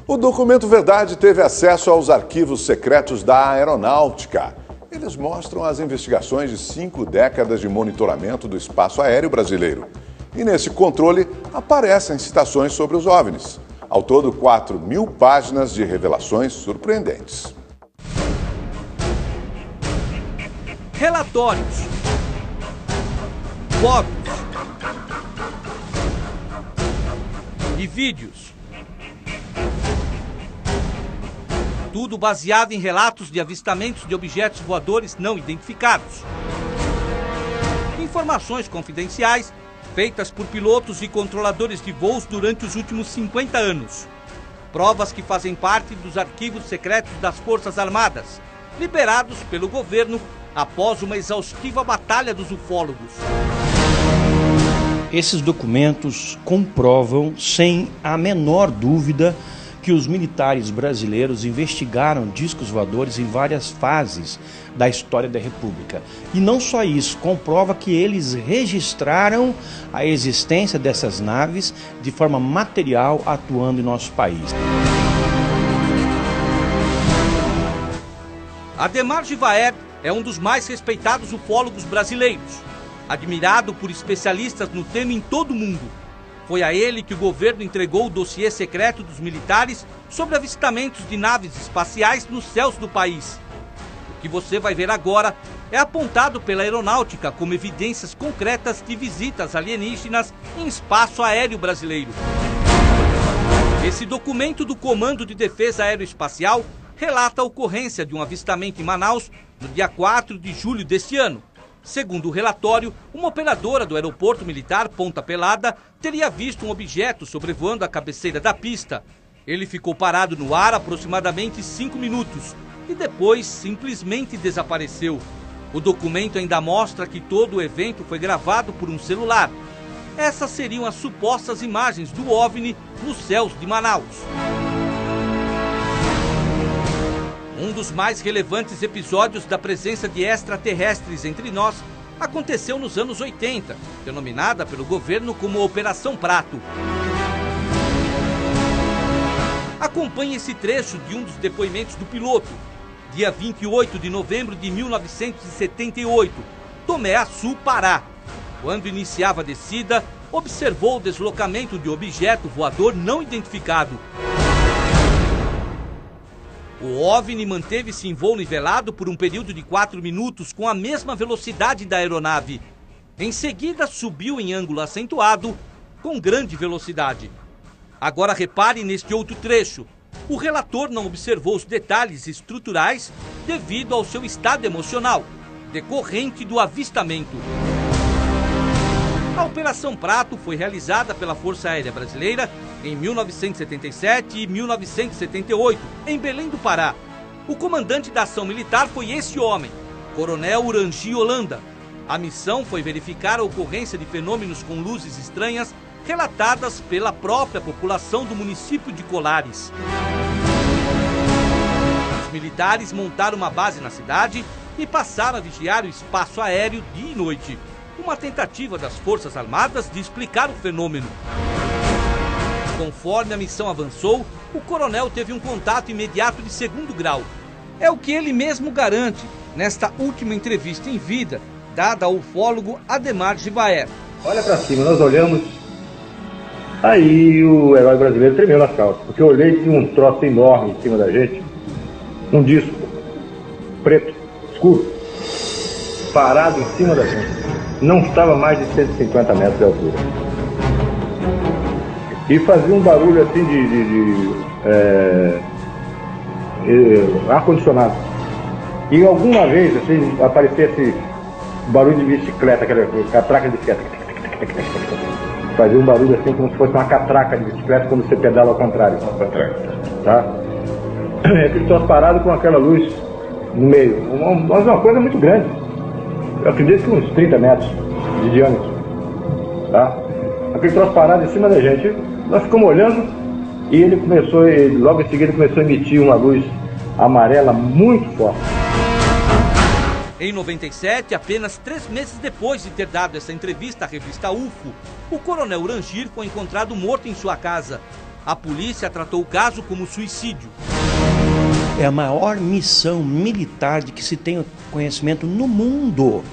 O Documento Verdade teve acesso aos arquivos secretos da Aeronáutica. Eles mostram as investigações de 5 décadas de monitoramento do espaço aéreo brasileiro. E nesse controle aparecem citações sobre os OVNIs. Ao todo, 4.000 páginas de revelações surpreendentes. Relatórios, fotos e vídeos. Tudo baseado em relatos de avistamentos de objetos voadores não identificados. Informações confidenciais feitas por pilotos e controladores de voos durante os últimos 50 anos. Provas que fazem parte dos arquivos secretos das Forças Armadas, liberados pelo governo após uma exaustiva batalha dos ufólogos. Esses documentos comprovam, sem a menor dúvida, que os militares brasileiros investigaram discos voadores em várias fases da história da República. E não só isso, comprova que eles registraram a existência dessas naves de forma material atuando em nosso país. Ademar Givaert é um dos mais respeitados ufólogos brasileiros, admirado por especialistas no tema em todo o mundo. Foi a ele que o governo entregou o dossiê secreto dos militares sobre avistamentos de naves espaciais nos céus do país. O que você vai ver agora é apontado pela Aeronáutica como evidências concretas de visitas alienígenas em espaço aéreo brasileiro. Esse documento do Comando de Defesa Aeroespacial relata a ocorrência de um avistamento em Manaus no dia 4 de julho deste ano. Segundo o relatório, uma operadora do aeroporto militar Ponta Pelada teria visto um objeto sobrevoando a cabeceira da pista. Ele ficou parado no ar aproximadamente 5 minutos e depois simplesmente desapareceu. O documento ainda mostra que todo o evento foi gravado por um celular. Essas seriam as supostas imagens do OVNI nos céus de Manaus. Um dos mais relevantes episódios da presença de extraterrestres entre nós aconteceu nos anos 80, denominada pelo governo como Operação Prato. Acompanhe esse trecho de um dos depoimentos do piloto. Dia 28 de novembro de 1978, Tomé Açu, Pará. Quando iniciava a descida, observou o deslocamento de objeto voador não identificado. O OVNI manteve-se em voo nivelado por um período de 4 minutos com a mesma velocidade da aeronave. Em seguida, subiu em ângulo acentuado com grande velocidade. Agora repare neste outro trecho. O relator não observou os detalhes estruturais devido ao seu estado emocional, decorrente do avistamento. A Operação Prato foi realizada pela Força Aérea Brasileira em 1977 e 1978, em Belém do Pará. O comandante da ação militar foi esse homem, Coronel Urangi Holanda. A missão foi verificar a ocorrência de fenômenos com luzes estranhas relatadas pela própria população do município de Colares. Os militares montaram uma base na cidade e passaram a vigiar o espaço aéreo dia e noite. Uma tentativa das Forças Armadas de explicar o fenômeno. Conforme a missão avançou, o coronel teve um contato imediato de 2º grau. É o que ele mesmo garante nesta última entrevista em vida, dada ao ufólogo Ademar Givaert. Olha pra cima, nós olhamos, aí o herói brasileiro tremeu nas calças, porque eu olhei e tinha um troço enorme em cima da gente, um disco preto, escuro, parado em cima da gente. Não estava mais de 150 metros de altura. E fazia um barulho assim de ar-condicionado. E alguma vez assim, aparecia esse barulho de bicicleta, aquela catraca de bicicleta. Fazia um barulho assim como se fosse uma catraca de bicicleta quando você pedala ao contrário. Tá? Aquele troço parado com aquela luz no meio. Uma coisa muito grande. Eu acredito que uns 30 metros de diâmetro. Tá? Aquele troço parado em cima da gente. Nós ficamos olhando e ele começou, logo em seguida começou a emitir uma luz amarela muito forte. Em 97, apenas 3 meses depois de ter dado essa entrevista à revista UFO, o coronel Urangir foi encontrado morto em sua casa. A polícia tratou o caso como suicídio. É a maior missão militar de que se tem conhecimento no mundo,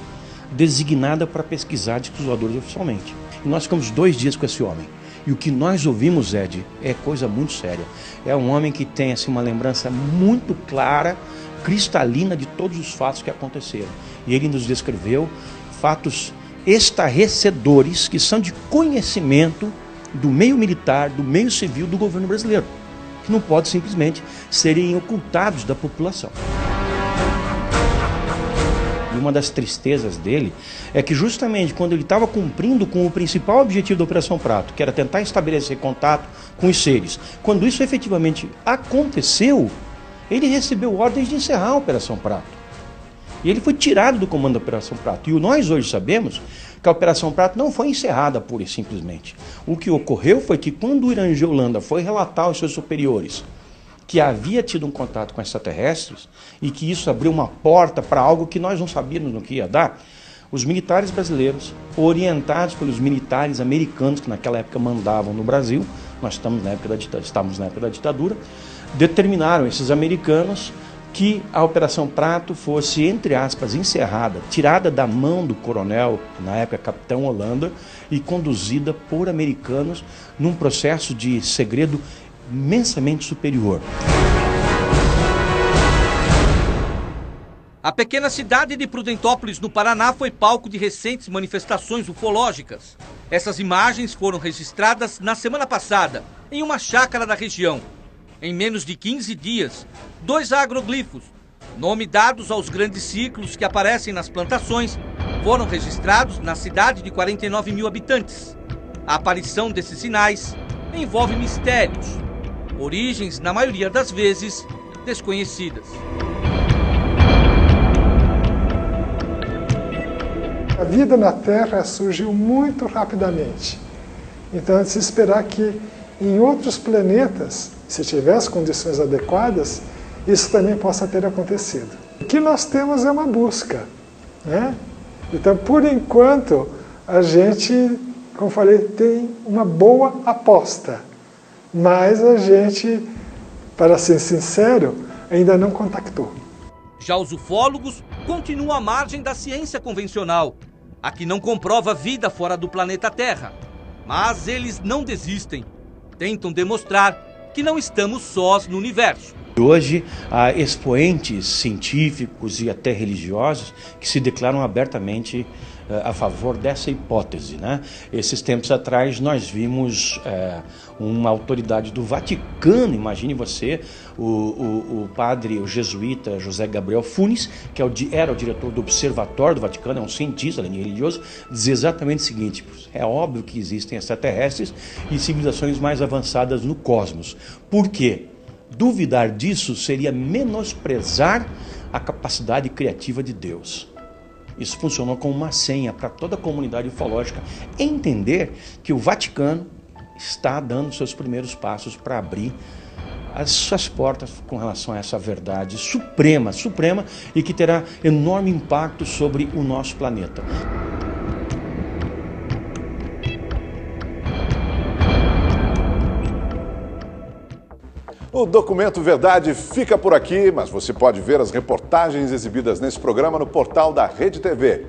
designada para pesquisar discos voadores oficialmente. E nós ficamos 2 dias com esse homem. E o que nós ouvimos, Ed, é coisa muito séria. É um homem que tem assim, uma lembrança muito clara, cristalina de todos os fatos que aconteceram. E ele nos descreveu fatos estarrecedores que são de conhecimento do meio militar, do meio civil do governo brasileiro, que não pode simplesmente serem ocultados da população. E uma das tristezas dele é que justamente quando ele estava cumprindo com o principal objetivo da Operação Prato, que era tentar estabelecer contato com os seres, quando isso efetivamente aconteceu, ele recebeu ordens de encerrar a Operação Prato. E ele foi tirado do comando da Operação Prato. E nós hoje sabemos que a Operação Prato não foi encerrada pura e simplesmente. O que ocorreu foi que quando o Irangê Holanda foi relatar aos seus superiores que havia tido um contato com extraterrestres e que isso abriu uma porta para algo que nós não sabíamos no que ia dar, os militares brasileiros, orientados pelos militares americanos que naquela época mandavam no Brasil, nós estávamos na época da ditadura, determinaram esses americanos que a Operação Prato fosse, entre aspas, encerrada, tirada da mão do coronel, na época capitão Holanda, e conduzida por americanos num processo de segredo imensamente superior. A pequena cidade de Prudentópolis, no Paraná, foi palco de recentes manifestações ufológicas. Essas imagens foram registradas na semana passada, em uma chácara da região. Em menos de 15 dias, 2 agroglifos, nome dados aos grandes ciclos que aparecem nas plantações, foram registrados na cidade de 49 mil habitantes. A aparição desses sinais envolve mistérios, origens, na maioria das vezes, desconhecidas. A vida na Terra surgiu muito rapidamente. Então é de se esperar que em outros planetas, se tivesse condições adequadas, isso também possa ter acontecido. O que nós temos é uma busca, né? Então, por enquanto, a gente, como falei, tem uma boa aposta. Mas a gente, para ser sincero, ainda não contactou. Já os ufólogos continuam à margem da ciência convencional, a que não comprova vida fora do planeta Terra. Mas eles não desistem. Tentam demonstrar que não estamos sós no universo. Hoje há expoentes científicos e até religiosos que se declaram abertamente a favor dessa hipótese, né? Esses tempos atrás nós vimos uma autoridade do Vaticano, imagine você, o padre, o jesuíta José Gabriel Funes, que era o diretor do Observatório do Vaticano, é um cientista, além de religioso, dizer exatamente o seguinte: é óbvio que existem extraterrestres e civilizações mais avançadas no cosmos. Por quê? Duvidar disso seria menosprezar a capacidade criativa de Deus. Isso funcionou como uma senha para toda a comunidade ufológica entender que o Vaticano está dando seus primeiros passos para abrir as suas portas com relação a essa verdade suprema e que terá enorme impacto sobre o nosso planeta. O Documento Verdade fica por aqui, mas você pode ver as reportagens exibidas nesse programa no portal da Rede TV.